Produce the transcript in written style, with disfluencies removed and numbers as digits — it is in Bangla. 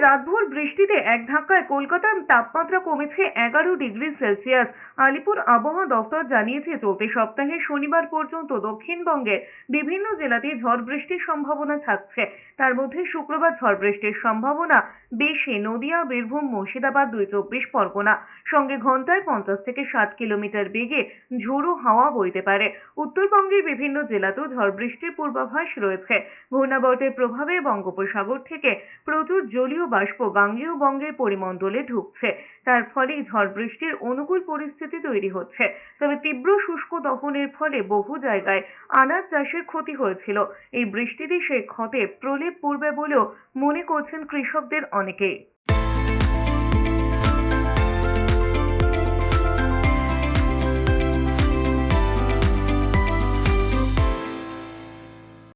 রাতভর বৃষ্টিতে এক ধাক্কায় কলকাতার তাপমাত্রা কমেছে 11 ডিগ্রি সেলসিয়াস। আলিপুর আবহাওয়া দফতর জানিয়েছে, চলতি সপ্তাহে শনিবার পর্যন্ত দক্ষিণবঙ্গের বিভিন্ন জেলাতে ঝড় বৃষ্টির সম্ভাবনা থাকছে। তার মধ্যে শুক্রবার ঝড় বৃষ্টির সম্ভাবনা বেশি নদিয়া, বীরভূম, মুর্শিদাবাদ, 2 চব্বিশ পরগনা। সঙ্গে ঘন্টায় 50 থেকে 60 কিলোমিটার বেগে ঝোড়ো হাওয়া বইতে পারে। উত্তরবঙ্গের বিভিন্ন জেলাতেও ঝড় বৃষ্টির পূর্বাভাস রয়েছে। ঘূর্ণাবর্তের প্রভাবে বঙ্গোপসাগর থেকে প্রচুর জলীয় বাষ্প গাঙ্গেয় বঙ্গের পরিমণ্ডলে ঢুকছে। তার ফলে ঝড় বৃষ্টির অনুকূল পরিস্থিতি তৈরি হচ্ছে। তবে তীব্র শুষ্ক দহনের ফলে বহু জায়গায় আনাজ চাষের ক্ষতি হয়েছিল। এই বৃষ্টিতে সেই ক্ষতে প্রলেপ পড়বে বলেও মনে করছেন কৃষকদের অনেকেই।